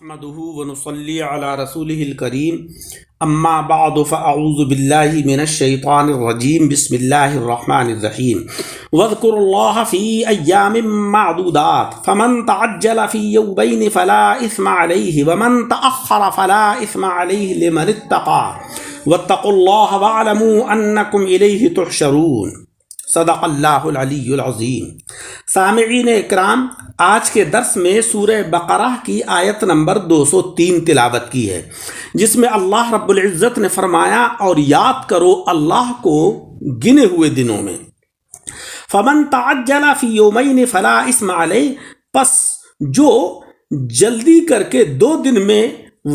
نحمده ونصلي على رسوله الكريم اما بعد فاعوذ بالله من الشيطان الرجيم بسم الله الرحمن الرحيم واذكروا الله في ايام معدودات فمن تعجل في يومين فلا اثم عليه ومن تاخر فلا اثم عليه لمن اتقى واتقوا الله واعلموا انكم اليه تحشرون صدق اللہ العلی العظیم۔ سامعین اکرام، آج کے درس میں سورہ بقرہ کی آیت نمبر 203 تلاوت کی ہے، جس میں اللہ رب العزت نے فرمایا اور یاد کرو اللہ کو گنے ہوئے دنوں میں۔ فمن تعجل فی یومین فلا اثم علیہ، پس جو جلدی کر کے 2 دن میں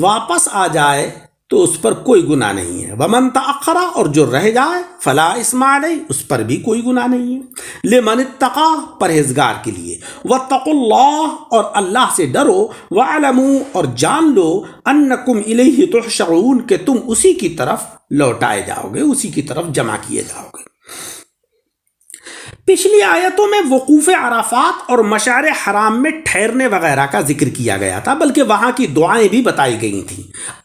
واپس آ جائے تو اس پر کوئی گناہ نہیں ہے۔ ومن تأخر، اور جو رہ جائے فلا اثم علیہ، اس پر بھی کوئی گناہ نہیں ہے۔ لمن اتقى، پرہیزگار کے لیے۔ واتقوا اللہ، اور اللہ سے ڈرو۔ واعلموا، اور جان لو۔ انکم الیہ تحشرون، کہ تم اسی کی طرف لوٹائے جاؤ گے، اسی کی طرف جمع کیے جاؤ گے۔ پچھلی آیتوں میں وقوف عرفات اور مشعر حرام میں ٹھہرنے وغیرہ کا ذکر کیا گیا تھا، بلکہ وہاں کی دعائیں بھی بتائی گئی تھیں۔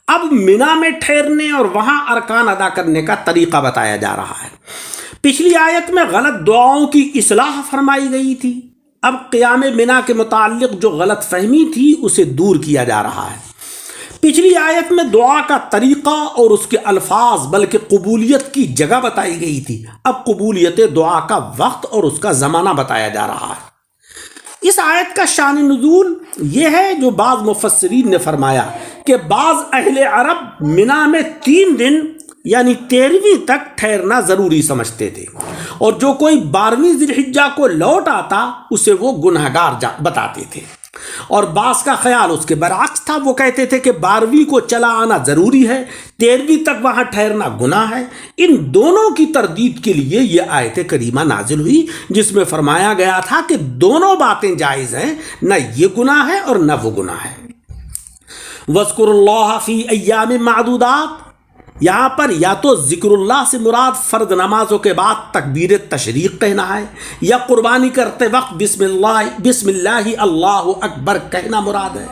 اب مینا میں ٹھہرنے اور وہاں ارکان ادا کرنے کا طریقہ بتایا جا رہا ہے۔ پچھلی آیت میں غلط دعاؤں کی اصلاح فرمائی گئی تھی، اب قیام مینا کے متعلق جو غلط فہمی تھی اسے دور کیا جا رہا ہے۔ پچھلی آیت میں دعا کا طریقہ اور اس کے الفاظ بلکہ قبولیت کی جگہ بتائی گئی تھی، اب قبولیت دعا کا وقت اور اس کا زمانہ بتایا جا رہا ہے۔ اس آیت کا شان نزول یہ ہے جو بعض مفسرین نے فرمایا کہ بعض اہل عرب مینا میں 3 دن یعنی 13ویں تک ٹھہرنا ضروری سمجھتے تھے، اور جو کوئی 12ویں ذی الحجہ کو لوٹ آتا اسے وہ گنہگار بتاتے تھے، اور بعض کا خیال اس کے برعکس تھا، وہ کہتے تھے کہ 12ویں کو چلا آنا ضروری ہے، 13ویں تک وہاں ٹھہرنا گناہ ہے۔ ان دونوں کی تردید کے لیے یہ آیت کریمہ نازل ہوئی، جس میں فرمایا گیا تھا کہ دونوں باتیں جائز ہیں، نہ یہ گناہ ہے اور نہ وہ گناہ ہے۔ وَاذْكُرُوا اللَّهَ فِي أَيَّامٍ مَّعْدُودَاتٍ، یہاں پر یا تو ذکر اللہ سے مراد فرض نمازوں کے بعد تکبیر تشریق کہنا ہے، یا قربانی کرتے وقت بسم اللہ اللہ اکبر کہنا مراد ہے۔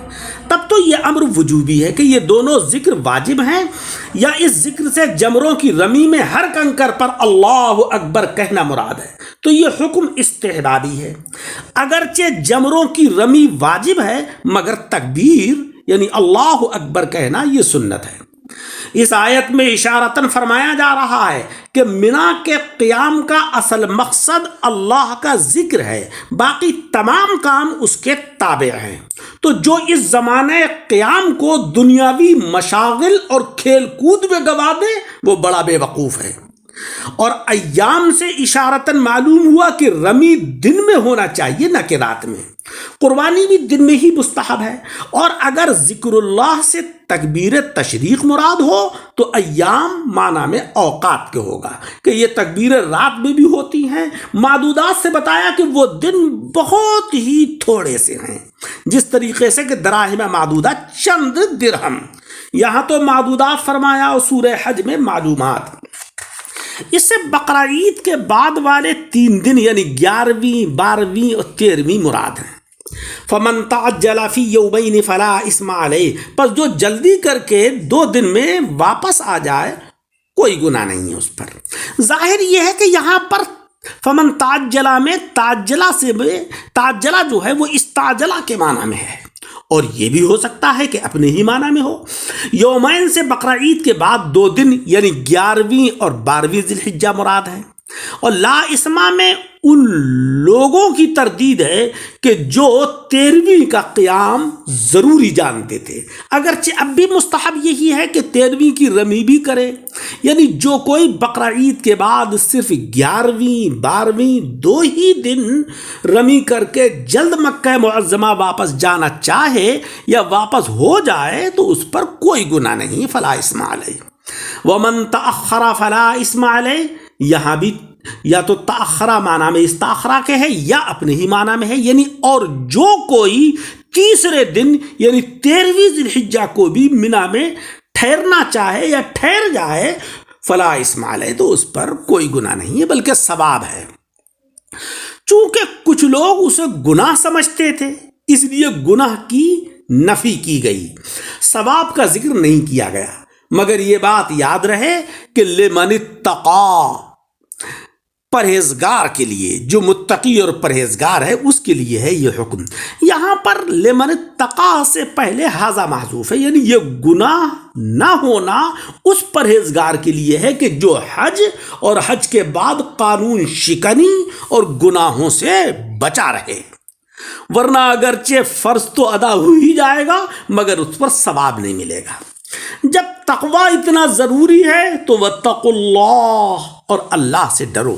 تب تو یہ امر وجوبی ہے کہ یہ دونوں ذکر واجب ہیں، یا اس ذکر سے جمروں کی رمی میں ہر کنکر پر اللہ اکبر کہنا مراد ہے، تو یہ حکم استحبابی ہے۔ اگرچہ جمروں کی رمی واجب ہے، مگر تکبیر یعنی اللہ اکبر کہنا یہ سنت ہے۔ اس آیت میں اشارتاً فرمایا جا رہا ہے کہ مینا کے قیام کا اصل مقصد اللہ کا ذکر ہے، باقی تمام کام اس کے تابع ہیں۔ تو جو اس زمانے قیام کو دنیاوی مشاغل اور کھیل کود میں گوا دے وہ بڑا بے وقوف ہے۔ اور ایام سے اشارتاً معلوم ہوا کہ رمی دن میں ہونا چاہیے نہ کہ رات میں، قربانی بھی دن میں ہی مستحب ہے۔ اور اگر ذکر اللہ سے تکبیر تشریق مراد ہو تو ایام معنی میں اوقات کے ہوگا کہ یہ تکبیر رات میں بھی ہوتی ہیں۔ معدودات سے بتایا کہ وہ دن بہت ہی تھوڑے سے ہیں، جس طریقے سے کہ دراہم معدودہ چند درہم، یہاں تو معدودات فرمایا اور سورہ حج میں معلومات۔ اس سے بقرہ عید کے بعد والے 3 دن یعنی 11ویں 12ویں اور 13ویں مراد ہیں۔ فمن تعجل فی یومین فلا اثم علیہ، پس جو جلدی کر کے 2 دن میں واپس آ جائے کوئی گناہ نہیں ہے اس پر۔ ظاہر یہ ہے کہ یہاں پر فمن تعجلہ میں تعجلہ جو ہے وہ استعجلہ کے معنی میں ہے، اور یہ بھی ہو سکتا ہے کہ اپنے ہی معنی میں ہو۔ یومین سے بقرہ عید کے بعد 2 دن یعنی 11ویں اور 12ویں ذی الحجہ مراد ہے۔ اور لا اسما میں ان لوگوں کی تردید ہے کہ جو 13ویں کا قیام ضروری جانتے تھے، اگرچہ اب بھی مستحب یہی ہے کہ 13ویں کی رمی بھی کرے، یعنی جو کوئی بقرہ عید کے بعد صرف 11ویں 12ویں 2 ہی دن رمی کر کے جلد مکہ معظمہ واپس جانا چاہے یا واپس ہو جائے تو اس پر کوئی گناہ نہیں، فلا اسم علیہ۔ ومن تأخر فلا اسم علیہ، یہاں بھی یا تو تأخرہ معنی میں استاخرہ کے ہے یا اپنے ہی معنی میں ہے، یعنی اور جو کوئی 3رے دن یعنی 13ویں ذی الحجہ کو بھی مینا میں ٹھہرنا چاہے یا ٹھہر جائے فلا اسم علیہ، تو اس پر کوئی گناہ نہیں ہے بلکہ ثواب ہے۔ چونکہ کچھ لوگ اسے گناہ سمجھتے تھے، اس لیے گناہ کی نفی کی گئی، ثواب کا ذکر نہیں کیا گیا، مگر یہ بات یاد رہے کہ لمن اتقا، پرہیزگار کے لیے، جو متقی اور پرہیزگار ہے اس کے لیے ہے یہ حکم۔ یہاں پر لمن اتقا سے پہلے ھذا محذوف ہے، یعنی یہ گناہ نہ ہونا اس پرہیزگار کے لیے ہے کہ جو حج اور حج کے بعد قانون شکنی اور گناہوں سے بچا رہے، ورنہ اگرچہ فرض تو ادا ہو ہی جائے گا مگر اس پر ثواب نہیں ملے گا۔ جب تقوی اتنا ضروری ہے تو واتقوا اللہ، اور اللہ سے ڈرو،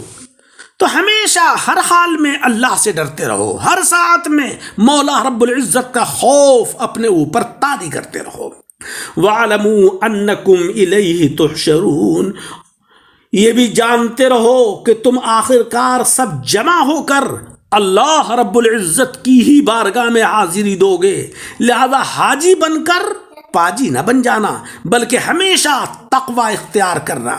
تو ہمیشہ ہر حال میں اللہ سے ڈرتے رہو، ہر ساعت میں مولا رب العزت کا خوف اپنے اوپر طاری کرتے رہو۔ وَاعْلَمُوا أَنَّكُمْ إِلَيْهِ تُحْشَرُونَ، یہ بھی جانتے رہو کہ تم آخرکار سب جمع ہو کر اللہ رب العزت کی ہی بارگاہ میں حاضری دو گے، لہذا حاجی بن کر پاجی نہ بن جانا بلکہ ہمیشہ تقوی اختیار کرنا۔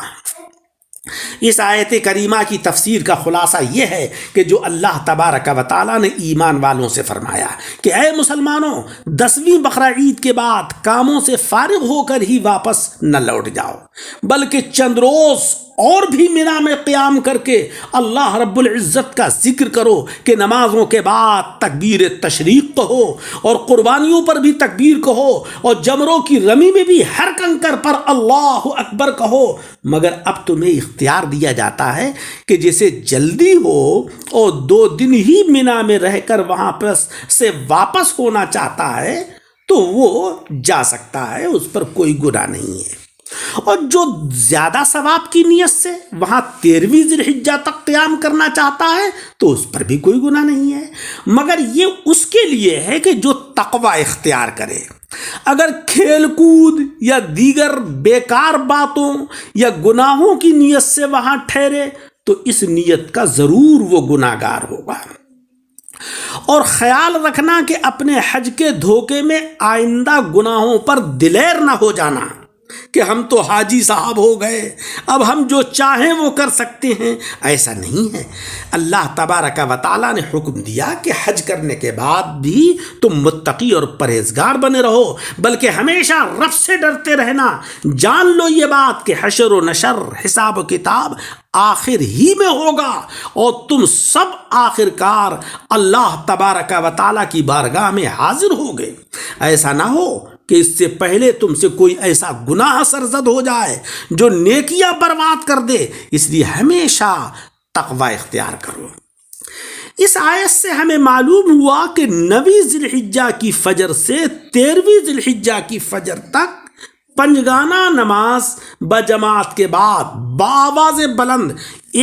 اس آیت کریمہ کی تفسیر کا خلاصہ یہ ہے کہ جو اللہ تبارک و تعالیٰ نے ایمان والوں سے فرمایا کہ اے مسلمانوں، 10ویں بقرہ عید کے بعد کاموں سے فارغ ہو کر ہی واپس نہ لوٹ جاؤ، بلکہ چند روز اور بھی مینا میں قیام کر کے اللہ رب العزت کا ذکر کرو، کہ نمازوں کے بعد تکبیر تشریق کہو اور قربانیوں پر بھی تکبیر کہو اور جمروں کی رمی میں بھی ہر کنکر پر اللہ اکبر کہو، مگر اب تمہیں اختیار دیا جاتا ہے کہ جسے جلدی ہو اور 2 دن ہی مینا میں رہ کر وہاں پر سے واپس ہونا چاہتا ہے تو وہ جا سکتا ہے، اس پر کوئی گناہ نہیں ہے۔ اور جو زیادہ ثواب کی نیت سے وہاں 13ویں ذی الحجہ تک قیام کرنا چاہتا ہے تو اس پر بھی کوئی گناہ نہیں ہے، مگر یہ اس کے لیے ہے کہ جو تقوی اختیار کرے۔ اگر کھیل کود یا دیگر بیکار باتوں یا گناہوں کی نیت سے وہاں ٹھہرے تو اس نیت کا ضرور وہ گناہگار ہوگا۔ اور خیال رکھنا کہ اپنے حج کے دھوکے میں آئندہ گناہوں پر دلیر نہ ہو جانا کہ ہم تو حاجی صاحب ہو گئے، اب ہم جو چاہیں وہ کر سکتے ہیں، ایسا نہیں ہے۔ اللہ تبارک و تعالیٰ نے حکم دیا کہ حج کرنے کے بعد بھی تم متقی اور پرہیزگار بنے رہو، بلکہ ہمیشہ رب سے ڈرتے رہنا۔ جان لو یہ بات کہ حشر و نشر، حساب و کتاب آخر ہی میں ہوگا اور تم سب آخرکار اللہ تبارک و تعالیٰ کی بارگاہ میں حاضر ہوگے۔ ایسا نہ ہو کہ اس سے پہلے تم سے کوئی ایسا گناہ سرزد ہو جائے جو نیکیاں برباد کر دے، اس لیے ہمیشہ تقوی اختیار کرو۔ اس آیت سے ہمیں معلوم ہوا کہ 9ویں ذی الحجہ کی فجر سے 13ویں ذی الحجہ کی فجر تک پنجگانہ نماز بجماعت کے بعد بآواز بلند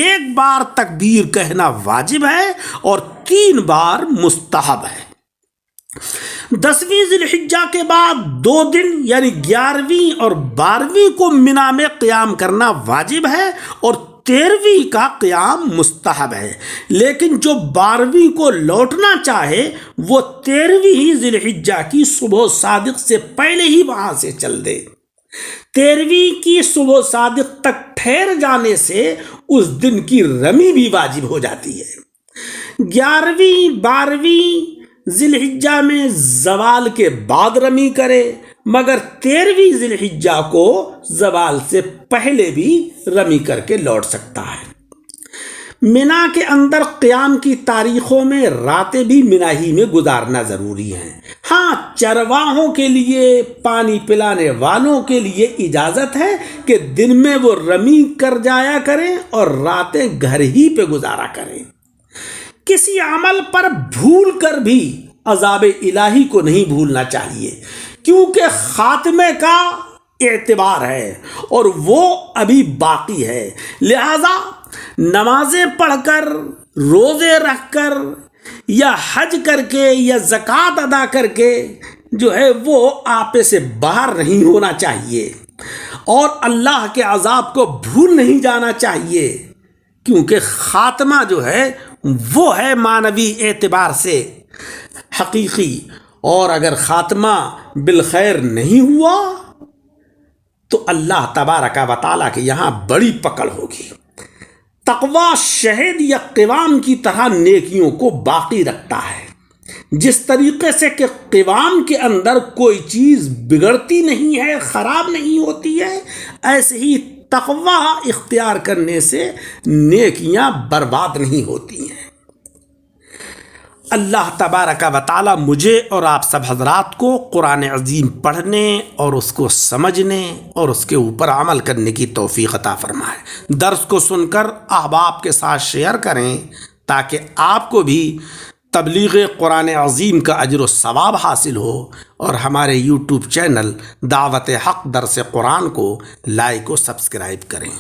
1 بار تکبیر کہنا واجب ہے اور 3 بار مستحب ہے۔ 10ویں ذی الحجہ کے بعد 2 دن یعنی 11ویں اور 12ویں کو مینا میں قیام کرنا واجب ہے اور 13ویں کا قیام مستحب ہے، لیکن جو 12ویں کو لوٹنا چاہے وہ 13ویں ذی الحجہ کی صبح صادق سے پہلے ہی وہاں سے چل دے۔ 13ویں کی صبح صادق تک ٹھہر جانے سے اس دن کی رمی بھی واجب ہو جاتی ہے۔ 11ویں 12ویں ذی الحجہ میں زوال کے بعد رمی کرے، مگر 13ویں ذی الحجہ کو زوال سے پہلے بھی رمی کر کے لوٹ سکتا ہے۔ مینا کے اندر قیام کی تاریخوں میں راتیں بھی مینا ہی میں گزارنا ضروری ہیں۔ ہاں، چرواہوں کے لیے، پانی پلانے والوں کے لیے اجازت ہے کہ دن میں وہ رمی کر جایا کریں اور راتیں گھر ہی پہ گزارا کریں۔ کسی عمل پر بھول کر بھی عذاب الہی کو نہیں بھولنا چاہیے، کیونکہ خاتمے کا اعتبار ہے اور وہ ابھی باقی ہے، لہذا نمازیں پڑھ کر، روزے رکھ کر یا حج کر کے یا زکوٰۃ ادا کر کے جو ہے وہ آپے سے باہر نہیں ہونا چاہیے اور اللہ کے عذاب کو بھول نہیں جانا چاہیے، کیونکہ خاتمہ جو ہے وہ ہے معنوی اعتبار سے حقیقی، اور اگر خاتمہ بالخیر نہیں ہوا تو اللہ تبارک و تعالیٰ کے یہاں بڑی پکڑ ہوگی۔ تقوی شہد یا قوام کی طرح نیکیوں کو باقی رکھتا ہے۔ جس طریقے سے کہ قوام کے اندر کوئی چیز بگڑتی نہیں ہے، خراب نہیں ہوتی ہے، ایسے ہی تقوی اختیار کرنے سے نیکیاں برباد نہیں ہوتی ہیں۔ اللہ تبارک و تعالی مجھے اور آپ سب حضرات کو قرآن عظیم پڑھنے اور اس کو سمجھنے اور اس کے اوپر عمل کرنے کی توفیق عطا فرمائے۔ درس کو سن کر احباب کے ساتھ شیئر کریں تاکہ آپ کو بھی تبلیغ قرآن عظیم کا اجر و ثواب حاصل ہو، اور ہمارے یوٹیوب چینل دعوت حق درس قرآن کو لائک و سبسکرائب کریں۔